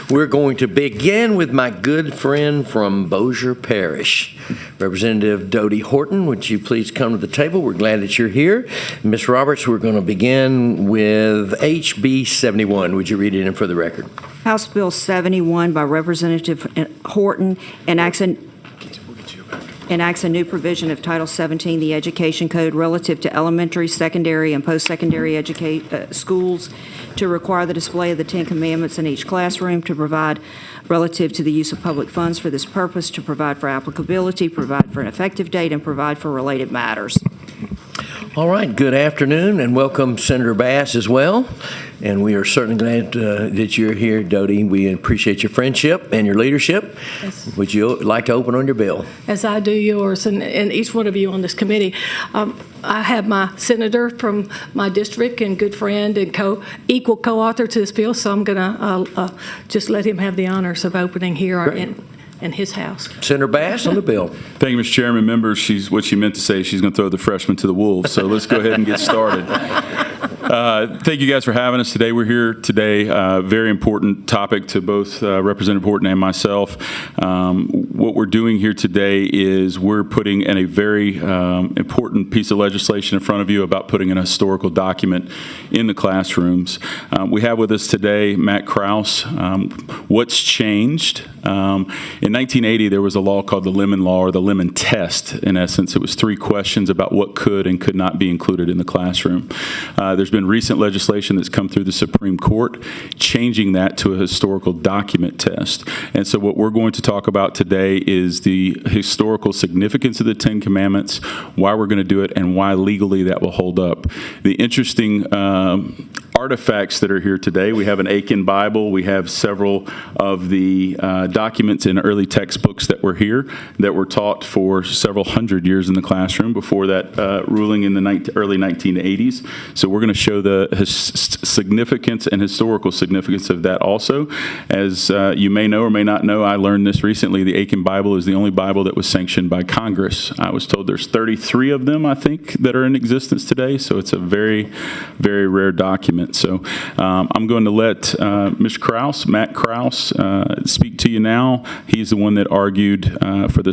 We're going to begin with my good friend from Bossier Parish, Representative Dodie Horton. Would you please come to the table? We're glad that you're here. Ms. Roberts, we're going to begin with HB 71. Would you read it in for the record? House Bill 71 by Representative Horton enacts a new provision of Title 17, the Education Code, relative to elementary, secondary, and post-secondary schools to require the display of the Ten Commandments in each classroom, to provide relative to the use of public funds for this purpose, to provide for applicability, provide for an effective date, and provide for related matters. All right, good afternoon, and welcome Senator Bass as well. And we are certainly glad that you're here, Dodie. We appreciate your friendship and your leadership. Yes. Would you like to open on your bill? As I do yours, and each one of you on this committee. I have my senator from my district and good friend and equal co-author to this bill, so I'm going to just let him have the honors of opening here in his house. Senator Bass on the bill. Thank you, Mr. Chairman. Members, what she meant to say, she's going to throw the freshmen to the wolves. So let's go ahead and get started. Thank you guys for having us today. We're here today, very important topic to both Representative Horton and myself. What we're doing here today is we're putting in a very important piece of legislation in front of you about putting an historical document in the classrooms. We have with us today Matt Krause. What's changed? In 1980, there was a law called the Lemon Law, or the Lemon Test. In essence, it was 3 questions about what could and could not be included in the classroom. There's been recent legislation that's come through the Supreme Court changing that to a historical document test. And so what we're going to talk about today is the historical significance of the Ten Commandments, why we're going to do it, and why legally that will hold up. The interesting artifacts that are here today. We have an Aiken Bible. We have several of the documents in early textbooks that were here that were taught for several hundred years in the classroom before that ruling in the early 1980s. So we're going to show the significance and historical significance of that also. As you may know or may not know, I learned this recently. The Aiken Bible is the only Bible that was sanctioned by Congress. I was told there's 33 of them, I think, that are in existence today. So it's a very, very rare document. So I'm going to let Mr. Krause, Matt Krause, speak to you now. He's the one that argued for the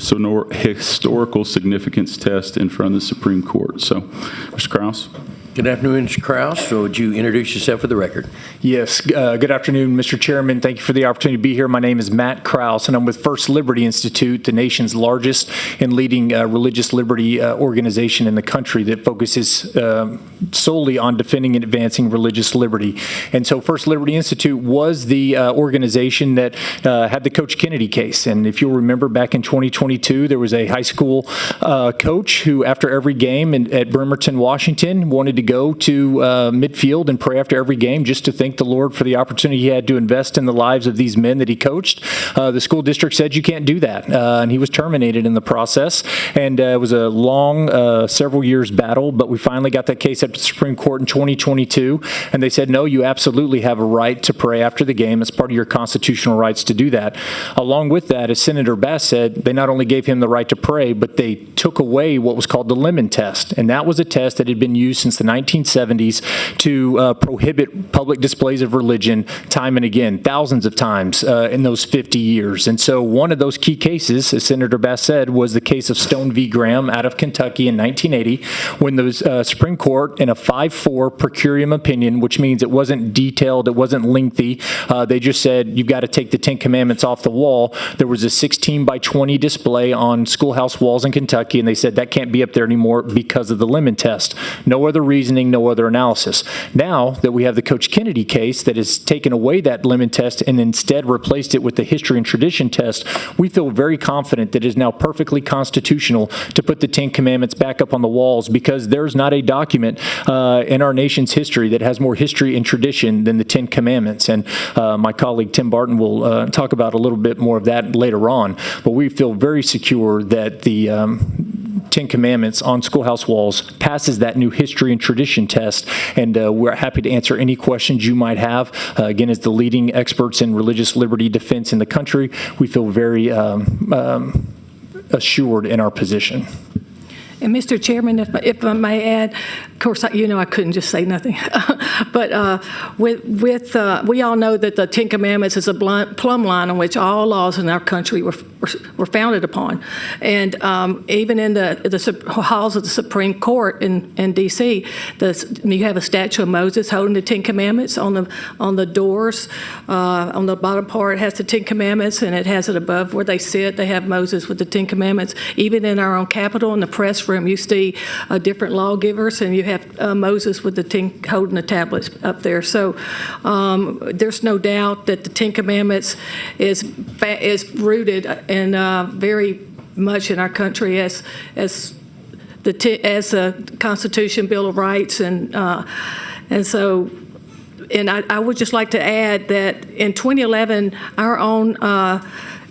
historical significance test in front of the Supreme Court. So, Mr. Krause. Good afternoon, Mr. Krause. So would you introduce yourself for the record? Yes. Good afternoon, Mr. Chairman. Thank you for the opportunity to be here. My name is Matt Krause, and I'm with First Liberty Institute, the nation's largest and leading religious liberty organization in the country that focuses solely on defending and advancing religious liberty. And so First Liberty Institute was the organization that had the Coach Kennedy case. And if you'll remember, back in 2022, there was a high school coach who, after every game at Bremerton, Washington, wanted to go to midfield and pray after every game just to thank the Lord for the opportunity he had to invest in the lives of these men that he coached. The school district said you can't do that, and he was terminated in the process. And it was a long, several years battle, but we finally got that case up to the Supreme Court in 2022, and they said, no, you absolutely have a right to pray after the game. It's part of your constitutional rights to do that. Along with that, as Senator Bass said, they not only gave him the right to pray, but they took away what was called the Lemon Test, and that was a test that had been used since the 1970s to prohibit public displays of religion time and again, thousands of times in those 50 years. And so one of those key cases, as Senator Bass said, was the case of Stone v. Graham out of Kentucky in 1980, when the Supreme Court, in a 5-4 per curiam opinion, which means it wasn't detailed, it wasn't lengthy, they just said, you've got to take the Ten Commandments off the wall. There was a 16 by 20 display on schoolhouse walls in Kentucky, and they said that can't be up there anymore because of the Lemon Test. No other reasoning, no other analysis. Now that we have the Coach Kennedy case that has taken away that Lemon Test and instead replaced it with the history and tradition test, we feel very confident that it is now perfectly constitutional to put the Ten Commandments back up on the walls, because there's not a document in our nation's history that has more history and tradition than the Ten Commandments. And my colleague Tim Barton will talk about a little bit more of that later on. But we feel very secure that the Ten Commandments on schoolhouse walls passes that new history and tradition test, and we're happy to answer any questions you might have. Again, as the leading experts in religious liberty defense in the country, we feel very assured in our position. And Mr. Chairman, if I may add, of course, I couldn't just say nothing. But we all know that the Ten Commandments is a plumb line on which all laws in our country were founded upon. And even in the halls of the Supreme Court in D.C., you have a statue of Moses holding the Ten Commandments on the doors. On the bottom part, it has the Ten Commandments, and it has it above where they sit. They have Moses with the Ten Commandments. Even in our own Capitol, in the press room, you see different lawgivers, and you have Moses with the holding the tablets up there. So there's no doubt that the Ten Commandments is rooted and very much in our country as the Constitution, Bill of Rights, and so. And I would just like to add that in 2011, our own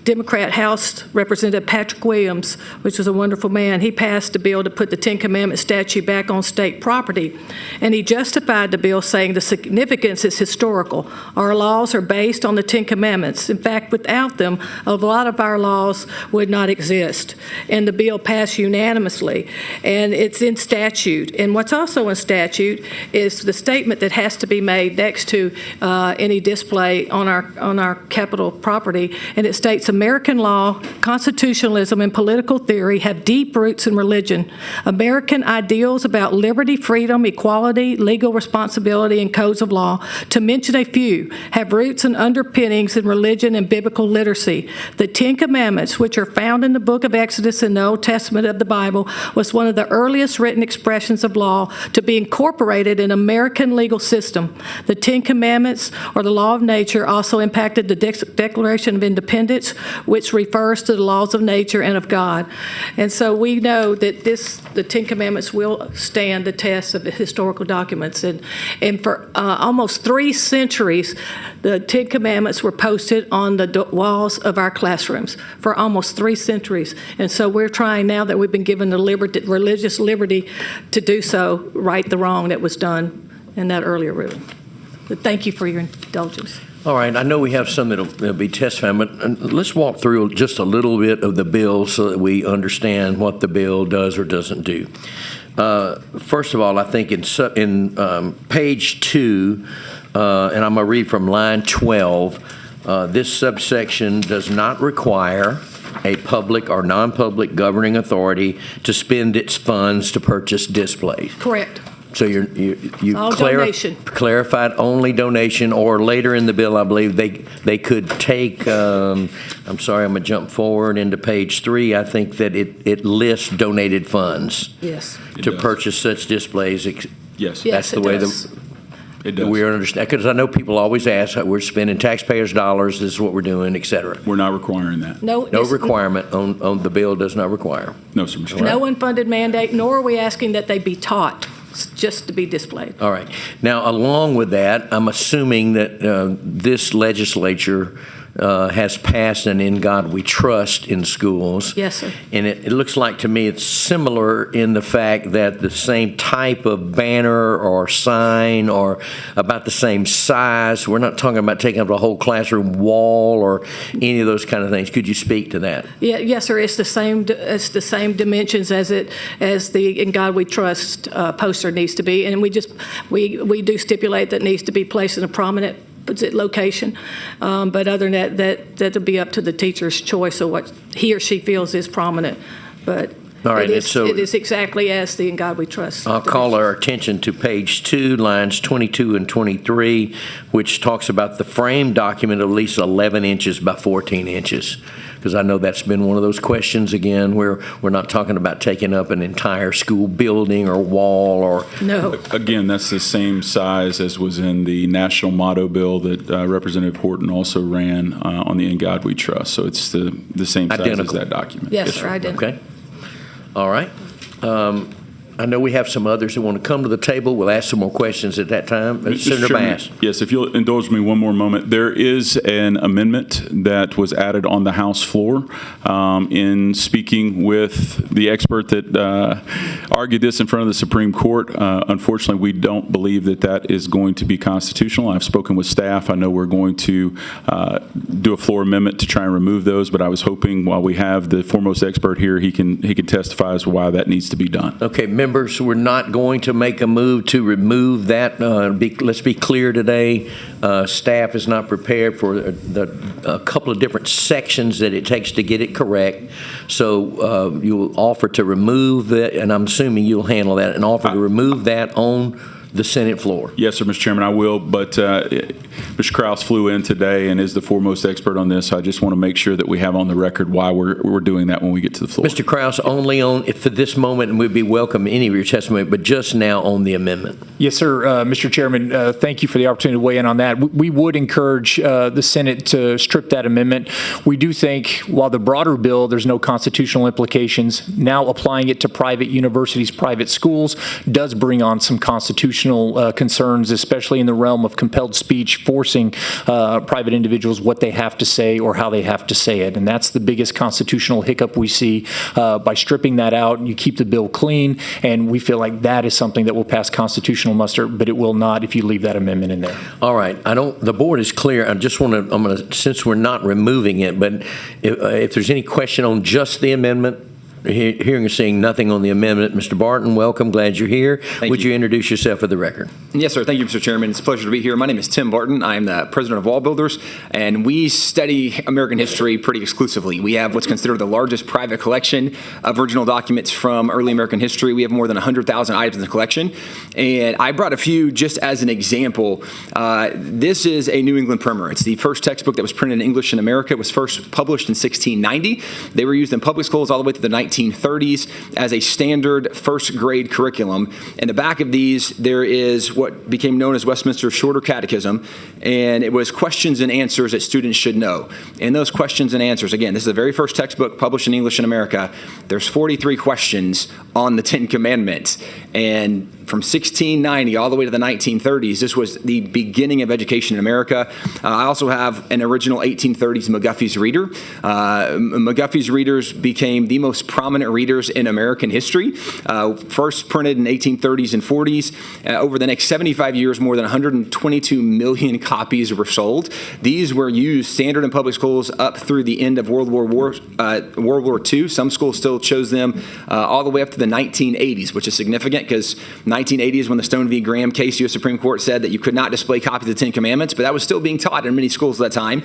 Democrat House Representative Patrick Williams, which was a wonderful man, he passed a bill to put the Ten Commandments statue back on state property. And he justified the bill saying the significance is historical. Our laws are based on the Ten Commandments. In fact, without them, a lot of our laws would not exist. And the bill passed unanimously. And it's in statute. And what's also in statute is the statement that has to be made next to any display on our Capitol property. And it states, American law, constitutionalism, and political theory have deep roots in religion. American ideals about liberty, freedom, equality, legal responsibility, and codes of law, to mention a few, have roots and underpinnings in religion and biblical literacy. The Ten Commandments, which are found in the book of Exodus in the Old Testament of the Bible, was one of the earliest written expressions of law to be incorporated in American legal system. The Ten Commandments, or the law of nature, also impacted the Declaration of Independence, which refers to the laws of nature and of God. And so we know that the Ten Commandments will stand the test of the historical documents. And for almost 3 centuries, the Ten Commandments were posted on the walls of our classrooms for almost 3 centuries. And so we're trying, now that we've been given the religious liberty to do so, right the wrong that was done in that earlier ruling. But thank you for your indulgence. All right, I know we have some that'll be testifying, but let's walk through just a little bit of the bill so that we understand what the bill does or doesn't do. First of all, I think in page 2, and I'm going to read from line 12, this subsection does not require a public or non-public governing authority to spend its funds to purchase displays. Correct. So you All donation. clarified only donation, or later in the bill, I believe they could take, I'm sorry, I'm going to jump forward into page 3. I think that it lists donated funds. Yes. To does. purchase such displays. Yes. That's the it way does. It does. we understand, because I know people always ask, we're spending taxpayers' dollars, this is what we're doing, et cetera. We're not requiring that. No requirement on the bill does not require. No, sir, Mr. Chairman. No unfunded mandate, nor are we asking that they be taught, just to be displayed. All right. Now, along with that, I'm assuming that this legislature has passed an In God We Trust in schools. Yes, sir. And it looks like to me it's similar in the fact that the same type of banner or sign or about the same size. We're not talking about taking up a whole classroom wall or any of those kind of things. Could you speak to that? Yeah, yes, sir. It's the same. It's the same dimensions as the In God We Trust poster needs to be, and we do stipulate that it needs to be placed in a prominent location. But other than that'll be up to the teacher's choice of what he or she feels is prominent. But All right, it is exactly as the In God We Trust. I'll call our attention to page 2, lines 22 and 23, which talks about the frame document of at least 11 inches by 14 inches. Because I know that's been one of those questions, again, where we're not talking about taking up an entire school building or wall or... No. Again, that's the same size as was in the national motto bill that Representative Horton also ran on the In God We Trust. So it's the same size Identical. as that document. Yes, sir. Identical. Okay. All right. I know we have some others that want to come to the table. We'll ask some more questions at that time. Mr. Senator Chairman, Bass. yes, if you'll indulge me one more moment, there is an amendment that was added on the House floor. In speaking with the expert that argued this in front of the Supreme Court, unfortunately, we don't believe that that is going to be constitutional. I've spoken with staff. I know we're going to do a floor amendment to try and remove those, but I was hoping while we have the foremost expert here, he can testify as to why that needs to be done. Okay, members, we're not going to make a move to remove that. Let's be clear today. Staff is not prepared for a couple of different sections that it takes to get it correct. So you'll offer to remove that, and I'm assuming you'll handle that, and offer to remove that on the Senate floor. Yes, sir, Mr. Chairman, I will, but Mr. Krause flew in today and is the foremost expert on this. So I just want to make sure that we have on the record why we're doing that when we get to the floor. Mr. Krause, only on, for this moment, and we'd be welcome any of your testimony, but just now on the amendment. Yes, sir. Mr. Chairman, thank you for the opportunity to weigh in on that. We would encourage the Senate to strip that amendment. We do think while the broader bill, there's no constitutional implications, now applying it to private universities, private schools, does bring on some constitutional concerns, especially in the realm of compelled speech, forcing private individuals what they have to say or how they have to say it. And that's the biggest constitutional hiccup we see. By stripping that out, you keep the bill clean, and we feel like that is something that will pass constitutional muster, but it will not if you leave that amendment in there. All right. The board is clear. I just want to, since we're not removing it, but if there's any question on just the amendment, hearing or seeing nothing on the amendment. Mr. Barton, welcome. Glad you're here. Would you introduce yourself for the record? Yes, sir. Thank you, Mr. Chairman. It's a pleasure to be here. My name is Tim Barton. I am the president of Wall Builders, and we study American history pretty exclusively. We have what's considered the largest private collection of original documents from early American history. We have more than 100,000 items in the collection, and I brought a few just as an example. This is a New England primer. It's the first textbook that was printed in English in America. It was first published in 1690. They were used in public schools all the way to the 1930s as a standard first grade curriculum. In the back of these, there is what became known as Westminster's Shorter Catechism, and it was questions and answers that students should know. And those questions and answers, again, this is the very first textbook published in English in America. There's 43 questions on the Ten Commandments. And from 1690 all the way to the 1930s, this was the beginning of education in America. I also have an original 1830s McGuffey's Reader. McGuffey's Readers became the most prominent readers in American history. First printed in 1830s and 40s. Over the next 75 years, more than 122 million copies were sold. These were used standard in public schools up through the end of World War II. Some schools still chose them all the way up to the 1980s, which is significant because 1980 is when the Stone v. Graham case, U.S. Supreme Court said that you could not display copies of the Ten Commandments, but that was still being taught in many schools at that time.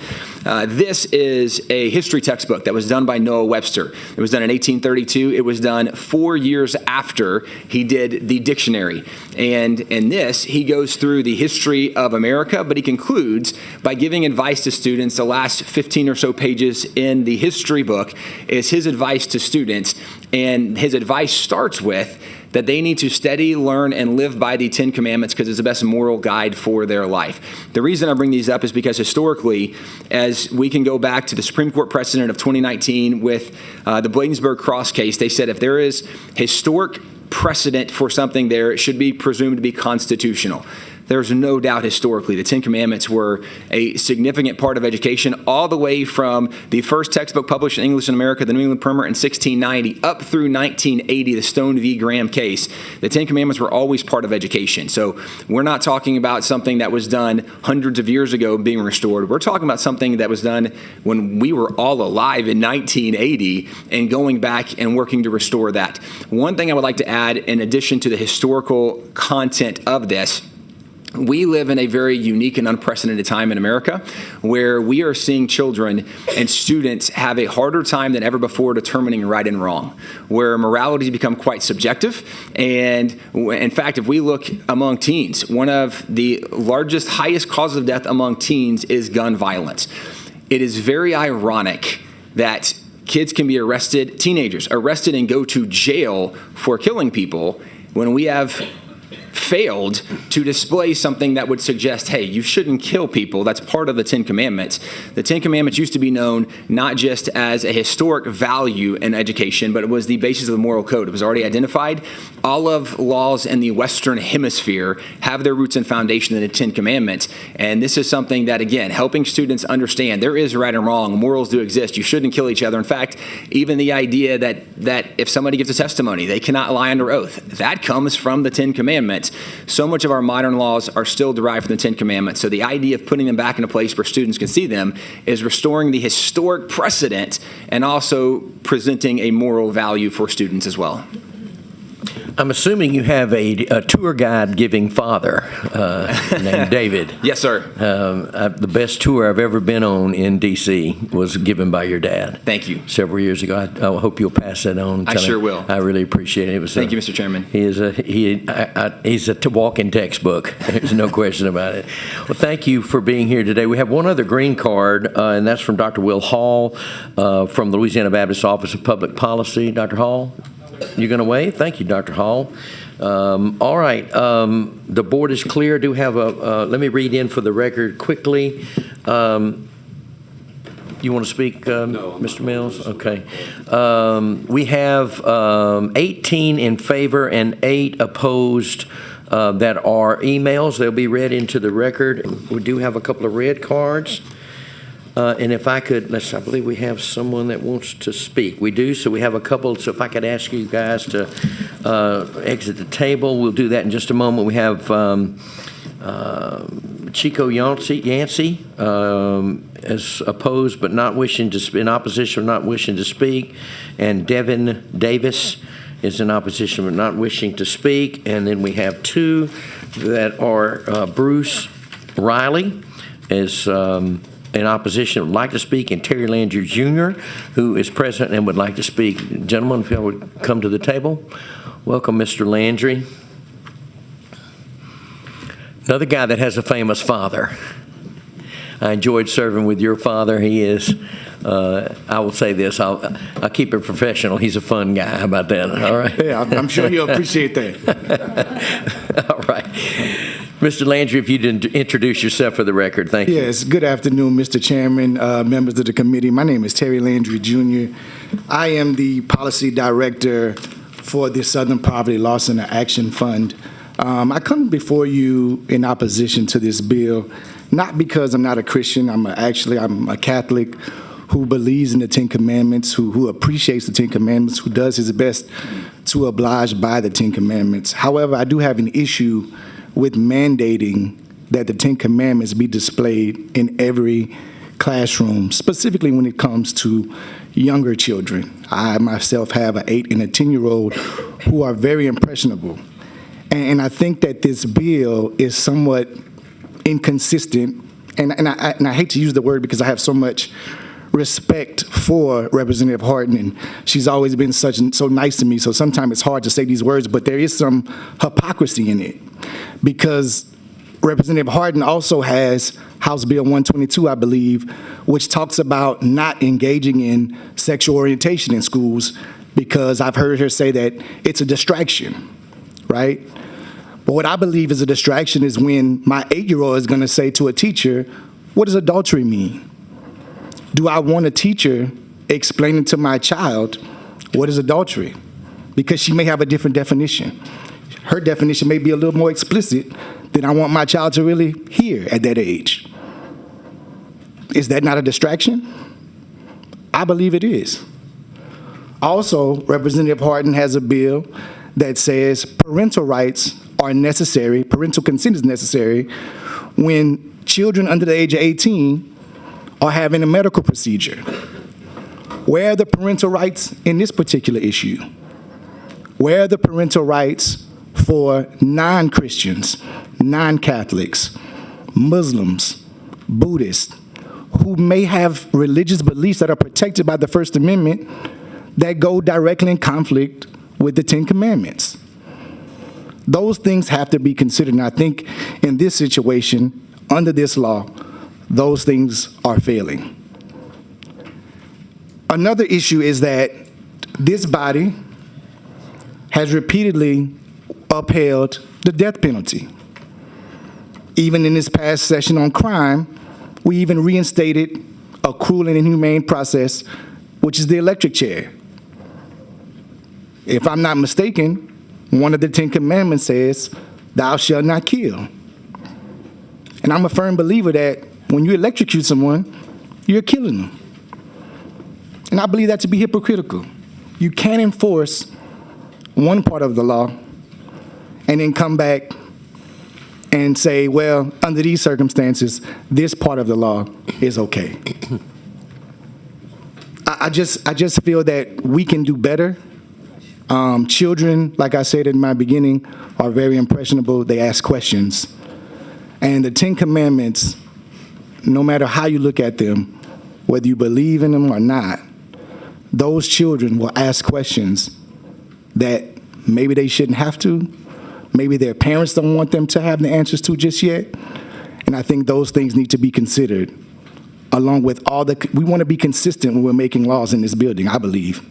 This is a history textbook that was done by Noah Webster. It was done in 1832. It was done 4 years after he did the dictionary. And in this, he goes through the history of America, but he concludes by giving advice to students. The last 15 or so pages in the history book is his advice to students, and his advice starts with that they need to study, learn, and live by the Ten Commandments because it's the best moral guide for their life. The reason I bring these up is because historically, as we can go back to the Supreme Court precedent of 2019 with the Bladensburg Cross case, they said if there is historic precedent for something there, it should be presumed to be constitutional. There's no doubt historically the Ten Commandments were a significant part of education all the way from the first textbook published in English in America, the New England Primer in 1690, up through 1980, the Stone v. Graham case. The Ten Commandments were always part of education. So we're not talking about something that was done hundreds of years ago being restored. We're talking about something that was done when we were all alive in 1980 and going back and working to restore that. One thing I would like to add in addition to the historical content of this, we live in a very unique and unprecedented time in America where we are seeing children and students have a harder time than ever before determining right and wrong, where morality has become quite subjective. And in fact, if we look among teens, one of the largest, highest causes of death among teens is gun violence. It is very ironic that kids can be arrested, teenagers arrested and go to jail for killing people when we have failed to display something that would suggest, hey, you shouldn't kill people. That's part of the Ten Commandments. The Ten Commandments used to be known not just as a historic value in education, but it was the basis of the moral code. It was already identified. All of laws in the Western Hemisphere have their roots and foundation in the Ten Commandments. And this is something that, again, helping students understand there is right and wrong. Morals do exist. You shouldn't kill each other. In fact, even the idea that if somebody gives a testimony, they cannot lie under oath, that comes from the Ten Commandments. So much of our modern laws are still derived from the Ten Commandments. So the idea of putting them back in a place where students can see them is restoring the historic precedent and also presenting a moral value for students as well. I'm assuming you have a tour guide giving father named David. Yes, sir. The best tour I've ever been on in D.C. was given by your dad. Thank you. Several years ago. I hope you'll pass that on. I sure will. I really appreciate it. Thank you, Mr. Chairman. He's a walking textbook. There's no question about it. Well, thank you for being here today. We have one other green card, and that's from Dr. Will Hall from the Louisiana Baptist Office of Public Policy. Dr. Hall? You're going to wave? Thank you, Dr. Hall. All right. The board is clear. Do have let me read in for the record quickly. You want to speak, no, Mr. Mills? Okay. We have 18 in favor and 8 opposed that are emails. They'll be read into the record. We do have a couple of red cards. And if I could, I believe we have someone that wants to speak. We do, so we have a couple. So if I could ask you guys to exit the table, we'll do that in just a moment. We have Chico Yancey as opposed but not wishing to, in opposition, not wishing to speak, and Devin Davis is in opposition but not wishing to speak. And then we have 2 that are Bruce Riley is in opposition would like to speak, and Terry Landry Jr., who is president and would like to speak. Gentlemen, if you would come to the table. Welcome, Mr. Landry. Another guy that has a famous father. I enjoyed serving with your father. He is, I will say this, I'll keep it professional. He's a fun guy. How about that? All right. Yeah, I'm sure you'll appreciate that. All right. Mr. Landry, if you'd introduce yourself for the record, thank you. Yes, good afternoon, Mr. Chairman, members of the committee. My name is Terry Landry Jr. I am the policy director for the Southern Poverty Loss and Action Fund. I come before you in opposition to this bill, not because I'm not a Christian. I'm a Catholic who believes in the Ten Commandments, who appreciates the Ten Commandments, who does his best to oblige by the Ten Commandments. However, I do have an issue with mandating that the Ten Commandments be displayed in every classroom, specifically when it comes to younger children. I myself have an 8 and a 10-year-old who are very impressionable. And I think that this bill is somewhat inconsistent, and I hate to use the word because I have so much respect for Representative Horton, and she's always been so nice to me, so sometimes it's hard to say these words, but there is some hypocrisy in it, because Representative Horton also has House Bill 122, I believe, which talks about not engaging in sexual orientation in schools, because I've heard her say that it's a distraction, right? But what I believe is a distraction is when my 8-year-old is going to say to a teacher, what does adultery mean? Do I want a teacher explaining to my child what is adultery? Because she may have a different definition. Her definition may be a little more explicit than I want my child to really hear at that age. Is that not a distraction? I believe it is. Also, Representative Horton has a bill that says parental rights are necessary, parental consent is necessary when children under the age of 18 are having a medical procedure. Where are the parental rights in this particular issue? Where are the parental rights for non-Christians, non-Catholics, Muslims, Buddhists, who may have religious beliefs that are protected by the First Amendment that go directly in conflict with the Ten Commandments? Those things have to be considered, and I think in this situation, under this law, those things are failing. Another issue is that this body has repeatedly upheld the death penalty. Even in this past session on crime, we even reinstated a cruel and inhumane process, which is the electric chair. If I'm not mistaken, one of the 10 Commandments says, "Thou shalt not kill." And I'm a firm believer that when you electrocute someone, you're killing them. And I believe that to be hypocritical. You can't enforce one part of the law and then come back and say, well, under these circumstances, this part of the law is okay. I just feel that we can do better. Children, like I said in my beginning, are very impressionable. They ask questions. And the 10 Commandments, no matter how you look at them, whether you believe in them or not, those children will ask questions that maybe they shouldn't have to. Maybe their parents don't want them to have the answers to just yet. And I think those things need to be considered along with we want to be consistent when we're making laws in this building, I believe.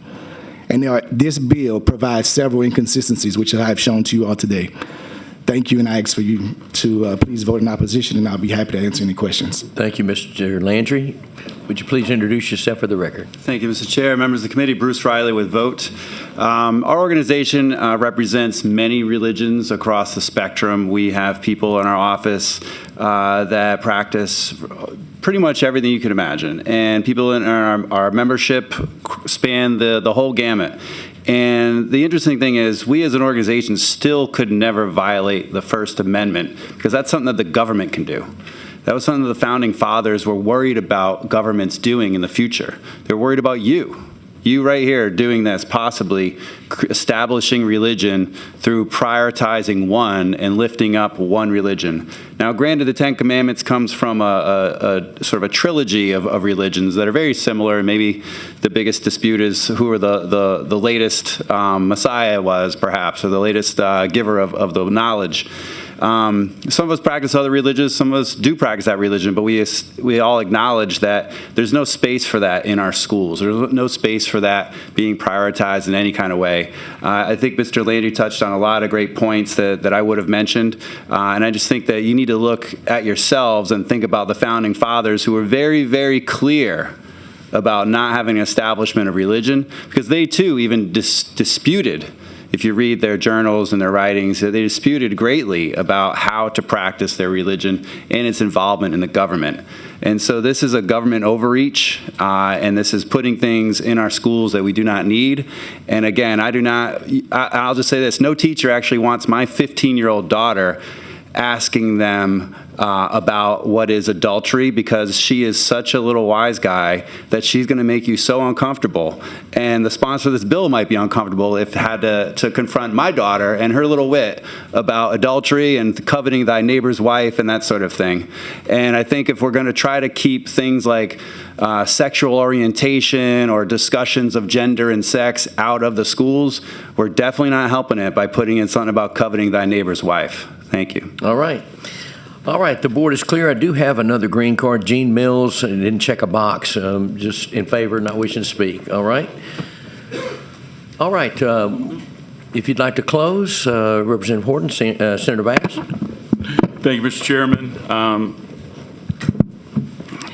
And this bill provides several inconsistencies, which I have shown to you all today. Thank you, and I ask for you to please vote in opposition, and I'll be happy to answer any questions. Thank you, Mr. Landry. Would you please introduce yourself for the record? Thank you, Mr. Chair, members of the committee. Bruce Riley with VOTE. Our organization represents many religions across the spectrum. We have people in our office that practice pretty much everything you can imagine, and people in our membership span the whole gamut. And the interesting thing is, we as an organization still could never violate the First Amendment, because that's something that the government can do. That was something that the Founding Fathers were worried about governments doing in the future. They're worried about you. You right here doing this, possibly establishing religion through prioritizing one and lifting up one religion. Now, granted, the 10 Commandments comes from a sort of a trilogy of religions that are very similar. And maybe the biggest dispute is who the latest Messiah was, perhaps, or the latest giver of the knowledge. Some of us practice other religions, some of us do practice that religion, but we all acknowledge that there's no space for that in our schools. There's no space for that being prioritized in any kind of way. I think Mr. Landry touched on a lot of great points that I would have mentioned, and I just think that you need to look at yourselves and think about the Founding Fathers, who were very, very clear about not having an establishment of religion, because they too even disputed. If you read their journals and their writings, they disputed greatly about how to practice their religion and its involvement in the government. And so this is a government overreach, and this is putting things in our schools that we do not need. And again, I'll just say this, no teacher actually wants my 15-year-old daughter asking them about what is adultery, because she is such a little wise guy that she's going to make you so uncomfortable. And the sponsor of this bill might be uncomfortable if had to confront my daughter and her little wit about adultery and coveting thy neighbor's wife and that sort of thing. And I think if we're going to try to keep things like sexual orientation or discussions of gender and sex out of the schools, we're definitely not helping it by putting in something about coveting thy neighbor's wife. Thank you. All right. All right, the board is clear. I do have another green card. Gene Mills, didn't check a box, just in favor, not wishing to speak. All right? All right. If you'd like to close, Representative Horton, Senator Bass. Thank you, Mr. Chairman.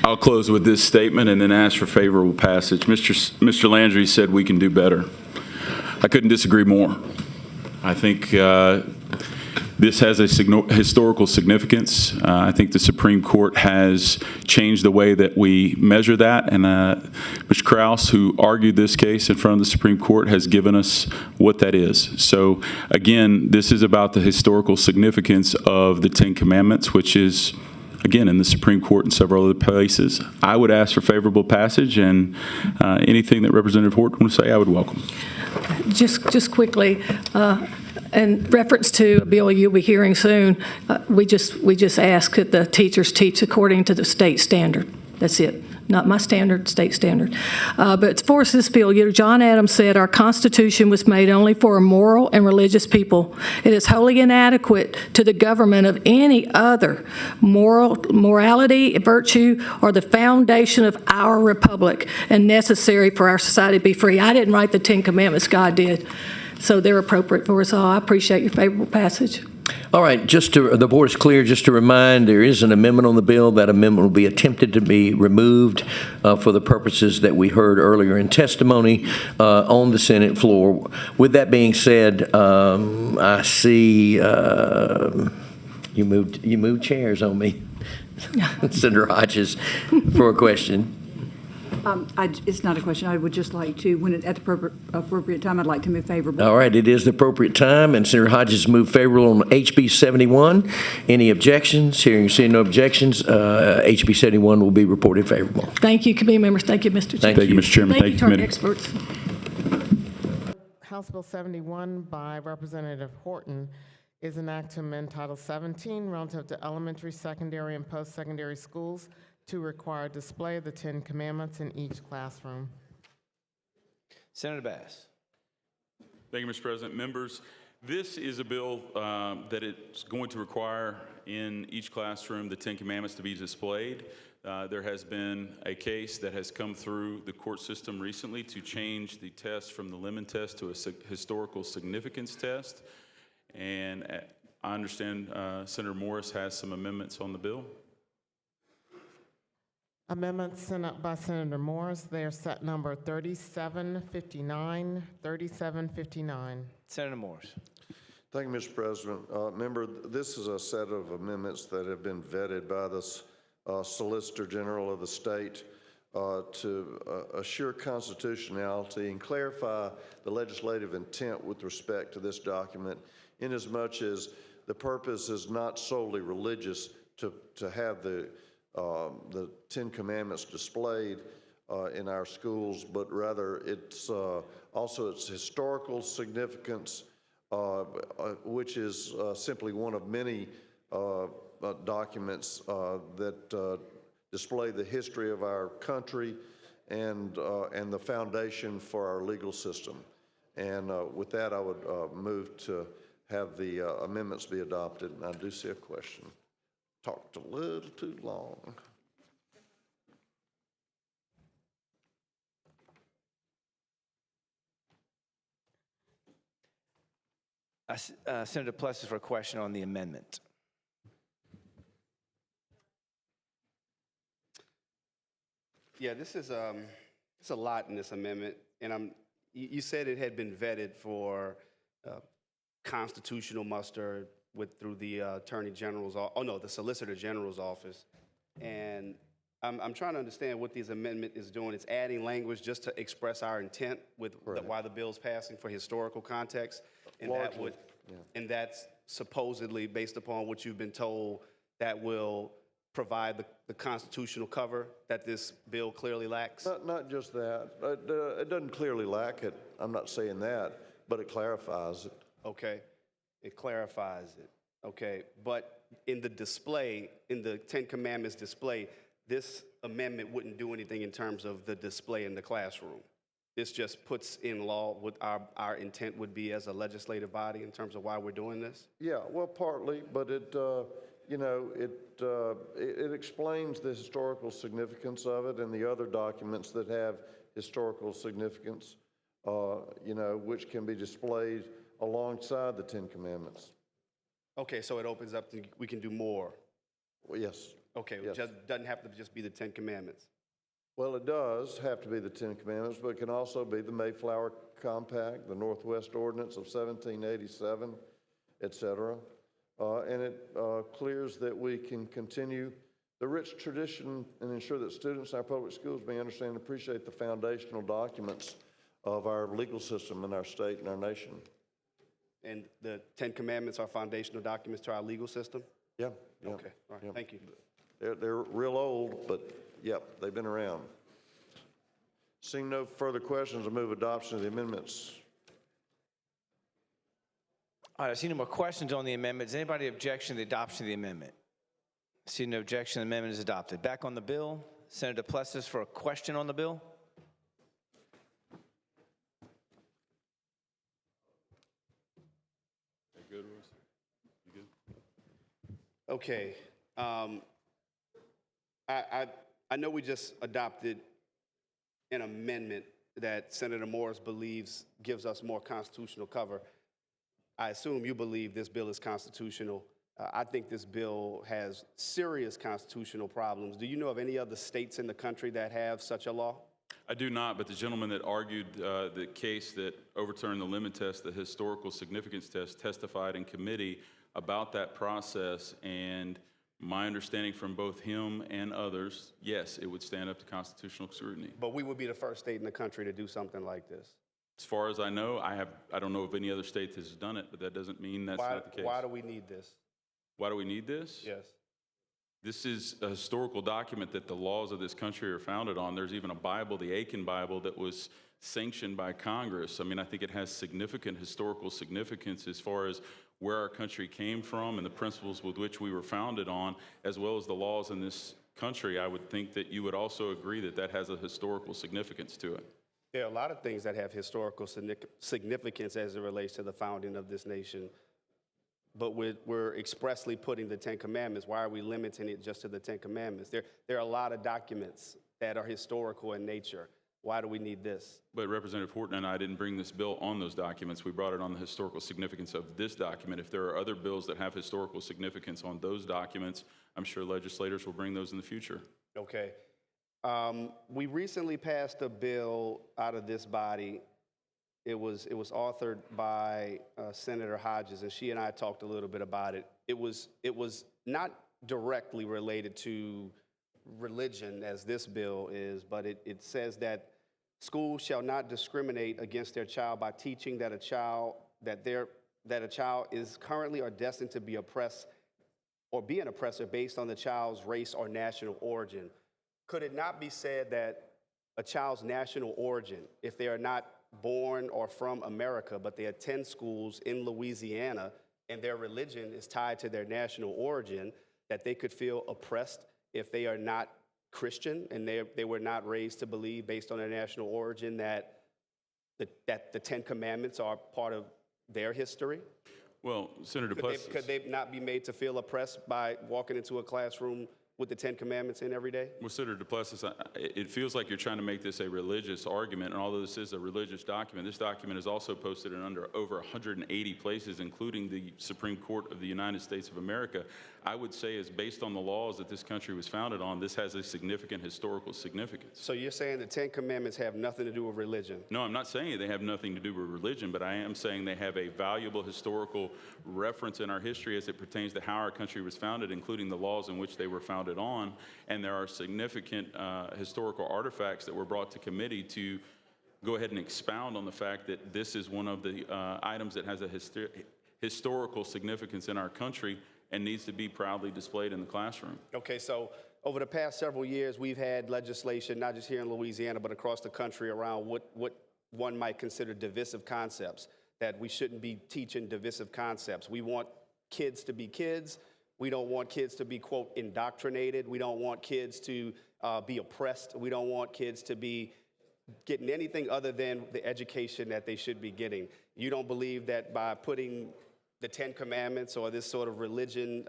I'll close with this statement and then ask for favorable passage. Mr. Landry said we can do better. I couldn't disagree more. I think this has a historical significance. I think the Supreme Court has changed the way that we measure that, and Mr. Krause, who argued this case in front of the Supreme Court, has given us what that is. So again, this is about the historical significance of the 10 Commandments, which is, again, in the Supreme Court and several other places. I would ask for favorable passage, and anything that Representative Horton would say, I would welcome. Just quickly, in reference to a bill you'll be hearing soon, we just ask that the teachers teach according to the state standard. That's it. Not my standard, state standard. But for us, this bill, John Adams said, our Constitution was made only for a moral and religious people. It is wholly inadequate to the government of any other morality, virtue, or the foundation of our republic, and necessary for our society to be free. I didn't write the 10 Commandments, God did. So they're appropriate for us all. I appreciate your favorable passage. All right, the board is clear, just to remind, there is an amendment on the bill. That amendment will be attempted to be removed for the purposes that we heard earlier in testimony on the Senate floor. With that being said, I see you moved chairs on me. Senator Hodges for a question. It's not a question. I would just like to, at the appropriate time, I'd like to move favorably. All right, it is the appropriate time, and Senator Hodges moved favorable on HB 71. Any objections? Hearing and seeing no objections, HB 71 will be reported favorable. Thank you, committee members. Thank you, Mr. Chairman. Thank you, Mr. Chairman. Thank you to our committee. experts. House Bill 71 by Representative Horton is an act to amend Title 17 relative to elementary, secondary, and post-secondary schools to require display of the 10 Commandments in each classroom. Senator Bass. Thank you, Mr. President. Members, this is a bill that it's going to require in each classroom the 10 Commandments to be displayed. There has been a case that has come through the court system recently to change the test from the Lemon test to a historical significance test. And I understand Senator Morris has some amendments on the bill. Amendments sent up by Senator Morris. They are set number 3759, 3759. Senator Morris. Thank you, Mr. President. Member, this is a set of amendments that have been vetted by the Solicitor General of the state to assure constitutionality and clarify the legislative intent with respect to this document, inasmuch as the purpose is not solely religious to have the 10 Commandments displayed in our schools, but rather it's also its historical significance, which is simply one of many documents that display the history of our country and the foundation for our legal system. And with that, I would move to have the amendments be adopted. And I do see a question. Talked a little too long. Senator Plessis for a question on the amendment. Yeah, this is it's a lot in this amendment, and you said it had been vetted for constitutional muster through the Attorney General's, the Solicitor General's office, and I'm trying to understand what this amendment is doing. It's adding language just to express our intent with why the bill's passing for historical context, and and that's supposedly based upon what you've been told that will provide the constitutional cover that this bill clearly lacks? Not just that. It doesn't clearly lack it. I'm not saying that, but it clarifies it. Okay, it clarifies it. Okay, but in the display, in the 10 Commandments display, this amendment wouldn't do anything in terms of the display in the classroom. This just puts in law what our intent would be as a legislative body in terms of why we're doing this? Yeah, well, partly, but it explains the historical significance of it and the other documents that have historical significance, which can be displayed alongside the 10 Commandments. Okay, so it opens up to, we can do more. Well, yes. Okay, yes. It doesn't have to just be the 10 Commandments. Well, it does have to be the 10 Commandments, but it can also be the Mayflower Compact, the Northwest Ordinance of 1787, et cetera. And it clears that we can continue the rich tradition and ensure that students in our public schools may understand and appreciate the foundational documents of our legal system in our state and our nation. And the 10 Commandments are foundational documents to our legal system? Yeah. Okay, all right, thank you. They're real old, but yep, they've been around. Seeing no further questions, I move adoption of the amendments. All right, I see no more questions on the amendment. Does anybody objection to the adoption of the amendment? I see no objection. The amendment is adopted. Back on the bill, Senator Plessis for a question on the bill. Good, Royce? You good? Okay. I know we just adopted an amendment that Senator Morris believes gives us more constitutional cover. I assume you believe this bill is constitutional. I think this bill has serious constitutional problems. Do you know of any other states in the country that have such a law? I do not, but the gentleman that argued the case that overturned the limit test, the historical significance test, testified in committee about that process, and my understanding from both him and others, yes, it would stand up to constitutional scrutiny. But we would be the first state in the country to do something like this. As far as I know, I don't know if any other state has done it, but that doesn't mean that's not the case. Why do we need this? Why do we need this? Yes. This is a historical document that the laws of this country are founded on. There's even a Bible, the Aiken Bible, that was sanctioned by Congress. I mean, I think it has significant historical significance as far as where our country came from and the principles with which we were founded on, as well as the laws in this country. I would think that you would also agree that that has a historical significance to it. There are a lot of things that have historical significance as it relates to the founding of this nation. But we're expressly putting the Ten Commandments. Why are we limiting it just to the Ten Commandments? There are a lot of documents that are historical in nature. Why do we need this? But Representative Horton and I didn't bring this bill on those documents. We brought it on the historical significance of this document. If there are other bills that have historical significance on those documents, I'm sure legislators will bring those in the future. Okay. We recently passed a bill out of this body. It was authored by Senator Hodges, and she and I talked a little bit about it. It was not directly related to religion as this bill is, but it says that schools shall not discriminate against their child by teaching that a child is currently or destined to be oppressed or be an oppressor based on the child's race or national origin. Could it not be said that a child's national origin, if they are not born or from America, but they attend schools in Louisiana and their religion is tied to their national origin, that they could feel oppressed if they are not Christian and they were not raised to believe based on their national origin that the Ten Commandments are part of their history? Well, Senator Plessis. Could they not be made to feel oppressed by walking into a classroom with the Ten Commandments in every day? Well, Senator Duplessis, it feels like you're trying to make this a religious argument, and although this is a religious document, this document is also posted in over 180 places, including the Supreme Court of the United States of America. I would say is based on the laws that this country was founded on, this has a significant historical significance. So you're saying the Ten Commandments have nothing to do with religion? No, I'm not saying they have nothing to do with religion, but I am saying they have a valuable historical reference in our history as it pertains to how our country was founded, including the laws in which they were founded on, and there are significant historical artifacts that were brought to committee to go ahead and expound on the fact that this is one of the items that has a historical significance in our country and needs to be proudly displayed in the classroom. Okay, so over the past several years, we've had legislation, not just here in Louisiana, but across the country around what one might consider divisive concepts, that we shouldn't be teaching divisive concepts. We want kids to be kids. We don't want kids to be, quote, indoctrinated. We don't want kids to be oppressed. We don't want kids to be getting anything other than the education that they should be getting. You don't believe that by putting the Ten Commandments or this sort of religion,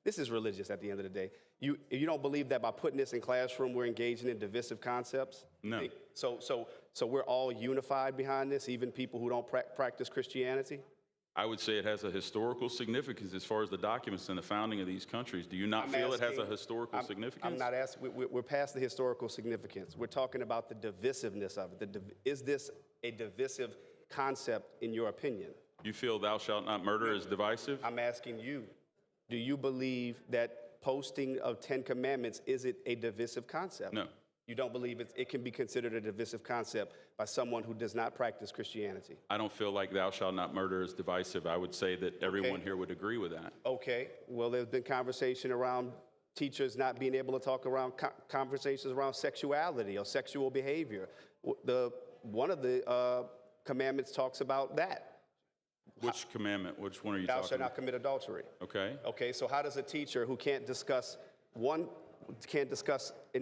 this is religious at the end of the day. You don't believe that by putting this in classroom, we're engaging in divisive concepts? No. So we're all unified behind this, even people who don't practice Christianity? I would say it has a historical significance as far as the documents and the founding of these countries. Do you not feel it has a historical significance? I'm not asking. We're past the historical significance. We're talking about the divisiveness of it. Is this a divisive concept in your opinion? You feel thou shalt not murder is divisive? I'm asking you, do you believe that posting of Ten Commandments, is it a divisive concept? No. You don't believe it can be considered a divisive concept by someone who does not practice Christianity? I don't feel like thou shalt not murder is divisive. I would say that everyone here would agree with that. Okay. Well, there's been conversation around teachers not being able to talk around conversations around sexuality or sexual behavior. One of the commandments talks about that. Which commandment? Which one are you talking about? Thou shalt not commit adultery. Okay. Okay, so how does a teacher who can't discuss an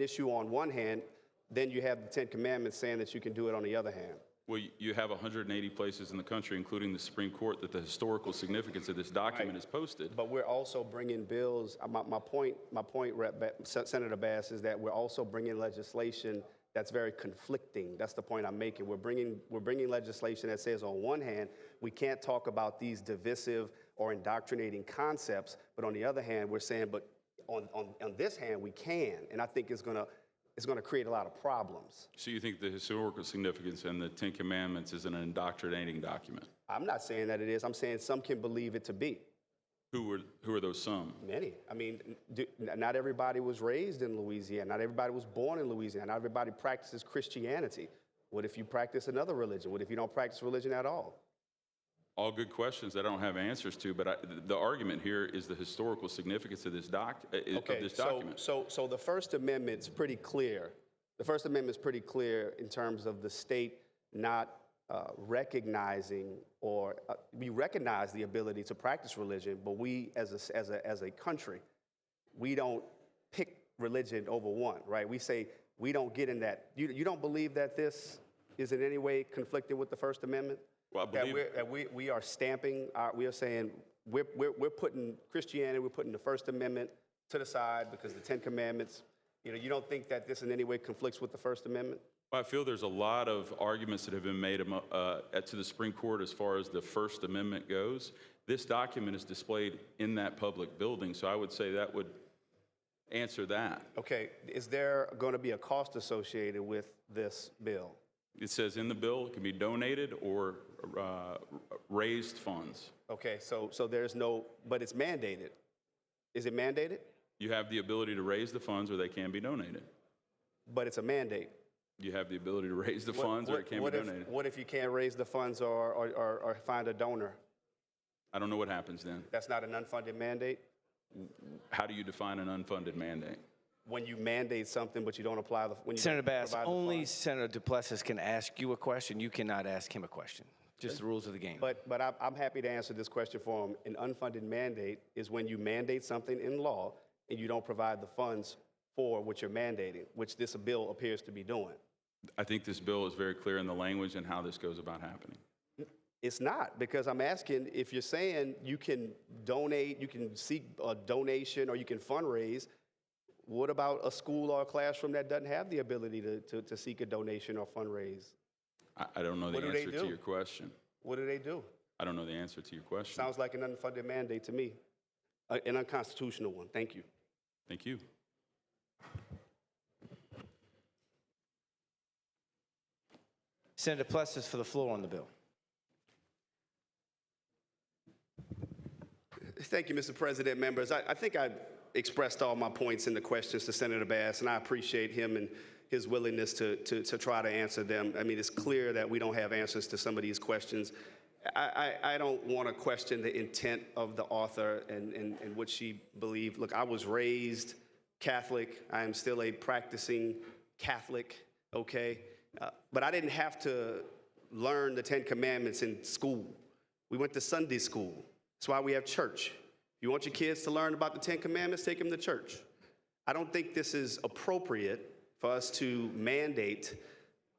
issue on one hand, then you have the Ten Commandments saying that you can do it on the other hand? Well, you have 180 places in the country, including the Supreme Court, that the historical significance of this document is posted. But we're also bringing bills. My point, Senator Bass, is that we're also bringing legislation that's very conflicting. That's the point I'm making. We're bringing legislation that says, on one hand, we can't talk about these divisive or indoctrinating concepts, but on the other hand, we're saying, but on this hand, we can. And I think it's going to create a lot of problems. So you think the historical significance in the Ten Commandments is an indoctrinating document? I'm not saying that it is. I'm saying some can believe it to be. Who are those some? Many. I mean, not everybody was raised in Louisiana. Not everybody was born in Louisiana. Not everybody practices Christianity. What if you practice another religion? What if you don't practice religion at all? All good questions that I don't have answers to, but the argument here is the historical significance of this document. So the First Amendment's pretty clear. The First Amendment's pretty clear in terms of the state not recognizing, or we recognize the ability to practice religion, but we as a country, we don't pick religion over one, right? We say we don't get in that. You don't believe that this is in any way conflicting with the First Amendment? Well, I believe that we are stamping, we are saying we're putting Christianity, we're putting the First Amendment to the side because the Ten Commandments, you don't think that this in any way conflicts with the First Amendment? I feel there's a lot of arguments that have been made to the Supreme Court as far as the First Amendment goes. This document is displayed in that public building, so I would say that would answer that. Okay, is there going to be a cost associated with this bill? It says in the bill it can be donated or raised funds. Okay, so there's no, but it's mandated. Is it mandated? You have the ability to raise the funds or they can be donated. But it's a mandate. You have the ability to raise the funds or it can be donated. What if you can't raise the funds or find a donor? I don't know what happens then. That's not an unfunded mandate? How do you define an unfunded mandate? When you mandate something, but you don't apply the when you Senator Bass, only funds. Senator Duplessis can ask you a question. You cannot ask him a question. Just the rules of the game. But I'm happy to answer this question for him. An unfunded mandate is when you mandate something in law and you don't provide the funds for what you're mandating, which this bill appears to be doing. I think this bill is very clear in the language and how this goes about happening. It's not, because I'm asking, if you're saying you can donate, you can seek a donation or you can fundraise, what about a school or a classroom that doesn't have the ability to seek a donation or fundraise? I don't know the answer to your question. What do they do? I don't know the answer to your question. Sounds like an unfunded mandate to me, an unconstitutional one. Thank you. Thank you. Senator Duplessis for the floor on the bill. Thank you, Mr. President, members. I think I expressed all my points in the questions to Senator Bass, and I appreciate him and his willingness to try to answer them. I mean, it's clear that we don't have answers to some of these questions. I don't want to question the intent of the author and what she believed. Look, I was raised Catholic. I am still a practicing Catholic, okay? But I didn't have to learn the Ten Commandments in school. We went to Sunday school. That's why we have church. If you want your kids to learn about the Ten Commandments, take them to church. I don't think this is appropriate for us to mandate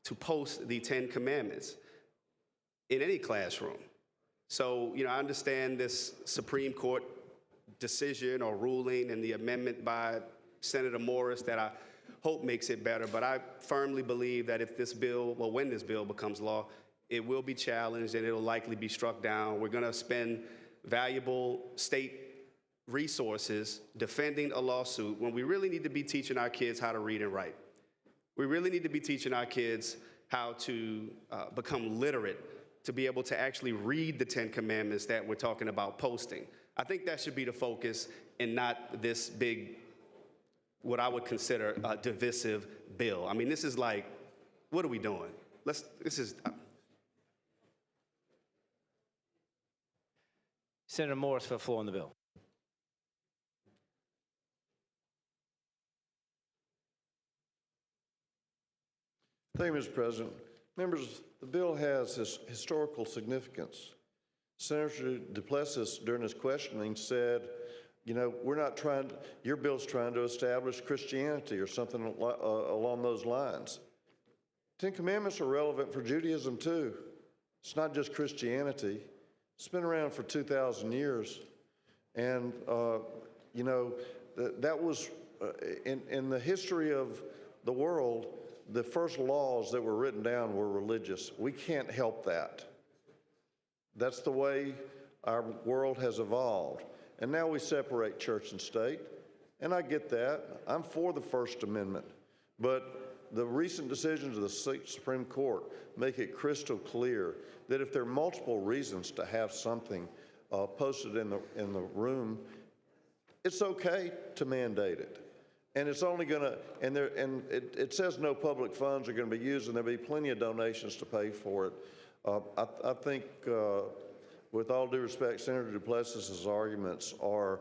to post the Ten Commandments in any classroom. So, I understand this Supreme Court decision or ruling and the amendment by Senator Morris that I hope makes it better, but I firmly believe that if this bill, well, when this bill becomes law, it will be challenged and it'll likely be struck down. We're going to spend valuable state resources defending a lawsuit when we really need to be teaching our kids how to read and write. We really need to be teaching our kids how to become literate, to be able to actually read the Ten Commandments that we're talking about posting. I think that should be the focus and not this big, what I would consider a divisive bill. I mean, this is like, what are we doing? Senator Morris for the floor on the bill. Thank you, Mr. President. Members, the bill has historical significance. Senator Duplessis, during his questioning, said, we're not your bill's trying to establish Christianity or something along those lines. Ten Commandments are relevant for Judaism, too. It's not just Christianity. It's been around for 2,000 years. And, that was, in the history of the world, the first laws that were written down were religious. We can't help that. That's the way our world has evolved. And now we separate church and state, and I get that. I'm for the First Amendment. But the recent decisions of the Supreme Court make it crystal clear that if there are multiple reasons to have something posted in the room, it's okay to mandate it. And it's only going to, and it says no public funds are going to be used, and there'll be plenty of donations to pay for it. I think, with all due respect, Senator Duplessis's arguments are,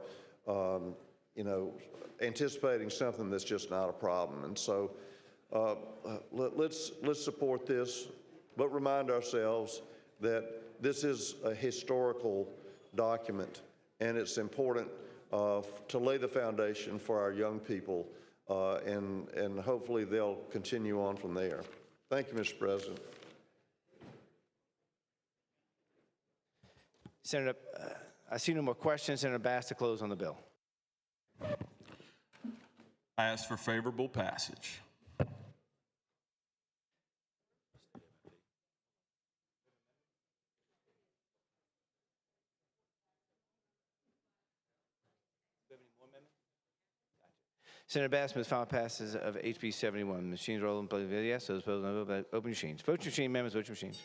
anticipating something that's just not a problem. And so, let's support this, but remind ourselves that this is a historical document, and it's important to lay the foundation for our young people, and hopefully they'll continue on from there. Thank you, Mr. President. Senator, I see no more questions. Senator Bass to close on the bill. I ask for favorable passage. Senator Bass moves final passes of HB 71. Machines rolling, play yes. Those opposed, no vote. Open machines. Vote your machine amendments. Vote your machines.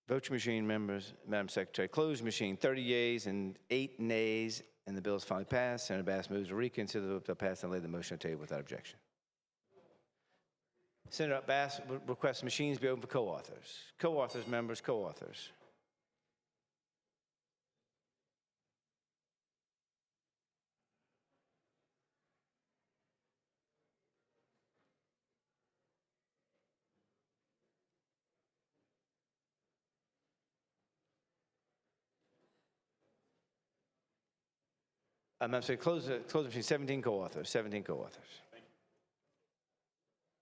Vote your machine, members. Madam Secretary, close your machine. 30 yeas and 8 nays, and the bill is finally passed. Senator Bass moves to reconsider the vote to pass and lay the motion on the table without objection. Senator Bass requests machines be open for co-authors. Co-authors, members, co-authors. Madam Secretary, close the machine. 17 co-authors. 17 co-authors.